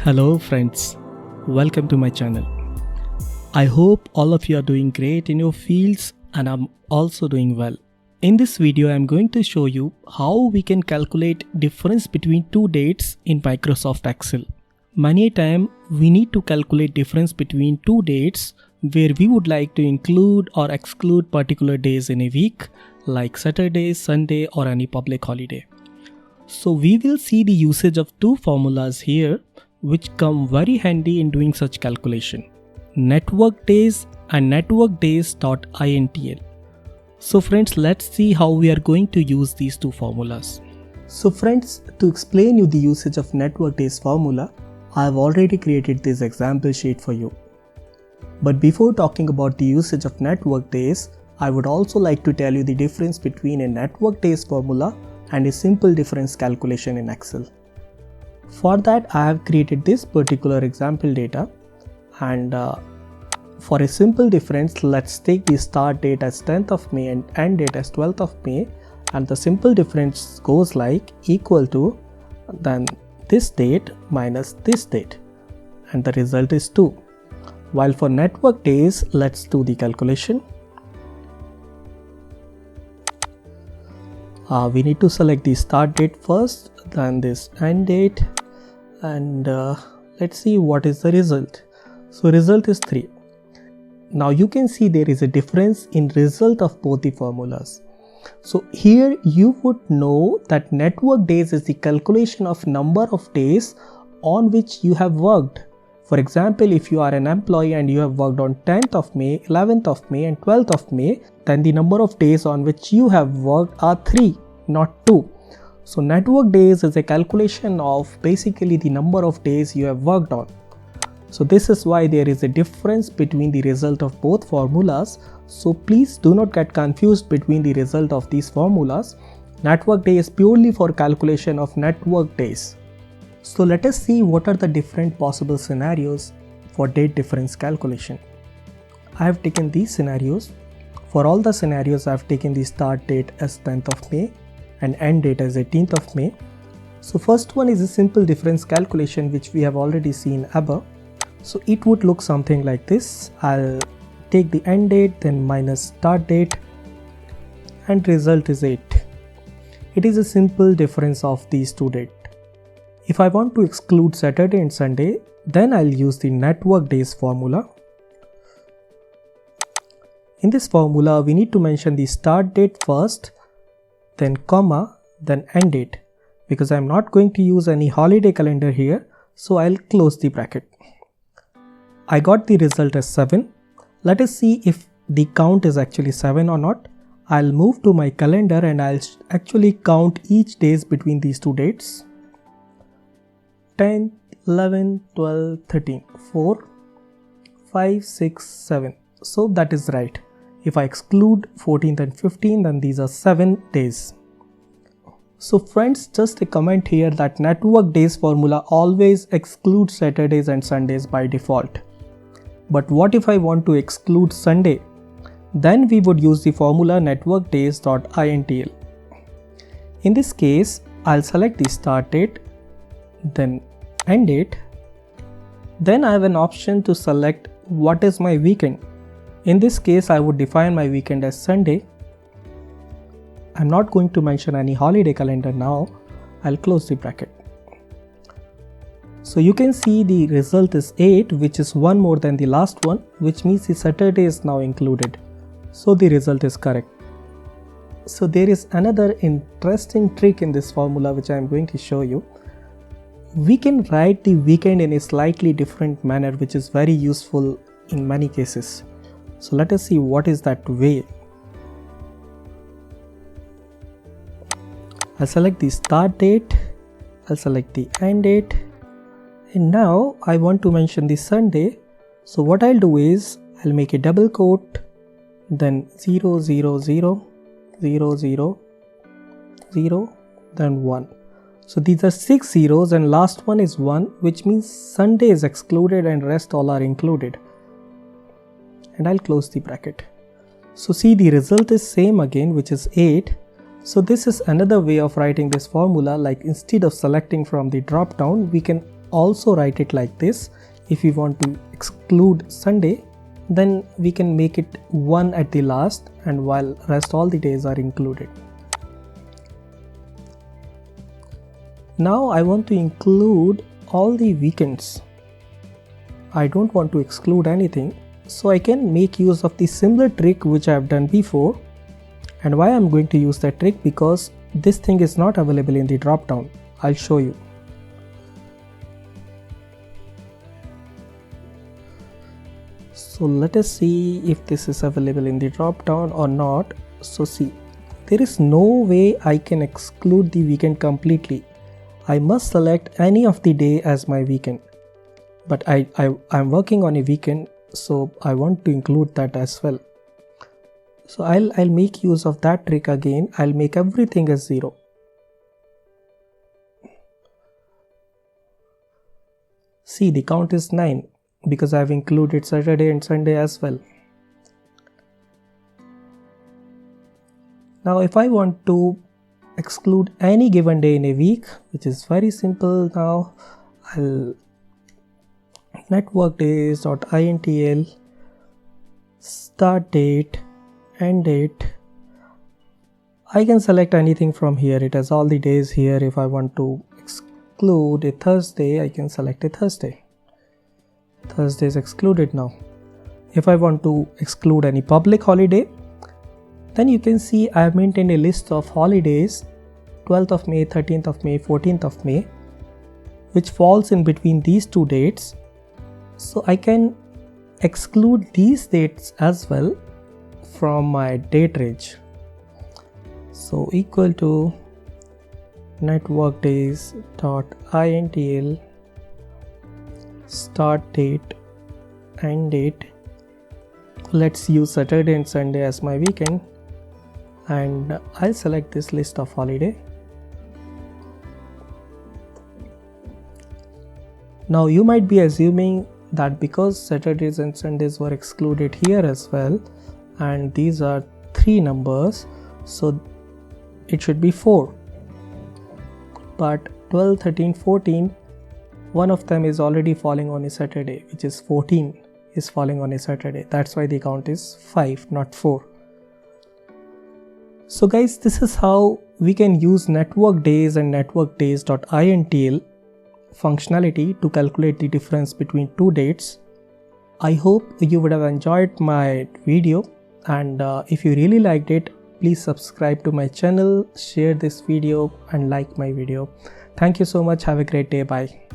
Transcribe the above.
Hello friends, welcome to my channel. I hope all of you are doing great in your fields and I'm also doing well. In this video I am going to show you how we can calculate difference between two dates in Microsoft Excel. Many a time we need to calculate difference between two dates where we would like to include or exclude particular days in a week like Saturday, Sunday or any public holiday. So we will see the usage of two formulas here which come very handy in doing such calculation. Network days and NETWORKDAYS.INTL. So friends, let's see how we are going to use these two formulas. So friends, to explain you the usage of network days formula, I have already created this example sheet for you. But before talking about the usage of network days, I would also like to tell you the difference between a network days formula and a simple difference calculation in Excel. For that I have created this particular example data, and for a simple difference let's take the start date as 10th of May and end date as 12th of May, and the simple difference goes like equal to then this date minus this date, and the result is 2. While for network days, let's do the calculation. We need to select the start date first, then this end date, and let's see what is the result. So result is 3. Now you can see there is a difference in result of both the formulas. So here you would know that network days is the calculation of number of days on which you have worked. For example, if you are an employee and you have worked on 10th of May, 11th of May and 12th of May, then the number of days on which you have worked are 3, not 2. So network days is a calculation of basically the number of days you have worked on. So this is why there is a difference between the result of both formulas. So please do not get confused between the result of these formulas. Network day is purely for calculation of network days. So let us see what are the different possible scenarios for date difference calculation. I have taken these scenarios. For all the scenarios I have taken the start date as 10th of May and end date as 18th of May. So first one is a simple difference calculation which we have already seen above. So it would look something like this. I'll take the end date then minus start date and result is 8. It is a simple difference of these two dates. If I want to exclude Saturday and Sunday, then I'll use the network days formula. In this formula, we need to mention the start date first, then comma, then end date. Because I'm not going to use any holiday calendar here, so I'll close the bracket. I got the result as 7. Let us see if the count is actually 7 or not. I'll move to my calendar and I'll actually count each days between these two dates. 10, 11, 12, 13, 4, 5, 6, 7. So that is right. If I exclude 14th and 15th, then these are 7 days. So friends, just a comment here that network days formula always excludes Saturdays and Sundays by default. But what if I want to exclude Sunday? Then we would use the formula NETWORKDAYS.INTL. In this case, I'll select the start date, then end date. Then I have an option to select what is my weekend. In this case, I would define my weekend as Sunday. I'm not going to mention any holiday calendar now. I'll close the bracket. So you can see the result is 8, which is 1 more than the last one, which means the Saturday is now included. So the result is correct. So there is another interesting trick in this formula which I am going to show you. We can write the weekend in a slightly different manner, which is very useful in many cases. So let us see what is that way. I'll select the start date, I'll select the end date, and now I want to mention the Sunday. So what I'll do is I'll make a double quote, then 0, 0, 0, 0, 0, 0, then 1. So these are 6 zeros and last one is 1, which means Sunday is excluded and rest all are included. And I'll close the bracket. So see, the result is same again, which is 8. So this is another way of writing this formula, like instead of selecting from the drop down, we can also write it like this. If we want to exclude Sunday, then we can make it 1 at the last, and while rest all the days are included. Now I want to include all the weekends. I don't want to exclude anything, so I can make use of the similar trick which I have done before. And why I'm going to use that trick? Because this thing is not available in the drop down. I'll show you. So let us see if this is available in the drop down or not. So see, there is no way I can exclude the weekend completely. I must select any of the day as my weekend. But I'm working on a weekend, so I want to include that as well. So I'll make use of that trick again. I'll make everything as 0. See, the count is 9 because I've included Saturday and Sunday as well. Now if I want to exclude any given day in a week, which is very simple, now I'll NETWORKDAYS.INTL, start date, end date. I can select anything from here. It has all the days here. If I want to exclude a Thursday, I can select a Thursday. Thursday is excluded now. If I want to exclude any public holiday, then you can see I have maintained a list of holidays 12th of May, 13th of May, 14th of May, which falls in between these two dates. So I can exclude these dates as well from my date range. So equal to NETWORKDAYS.INTL, start date, end date. Let's use Saturday and Sunday as my weekend, and I'll select this list of holiday. Now you might be assuming that because Saturdays and Sundays were excluded here as well, and these are 3 numbers, so it should be 4. But 12, 13, 14, one of them is already falling on a Saturday, which is 14 is falling on a Saturday. That's why the count is 5, not 4. So guys, this is how we can use NETWORKDAYS and NETWORKDAYS.INTL functionality to calculate the difference between two dates. I hope you would have enjoyed my video, and if you really liked it, please subscribe to my channel, share this video and like my video. Thank you so much. Have a great day. Bye.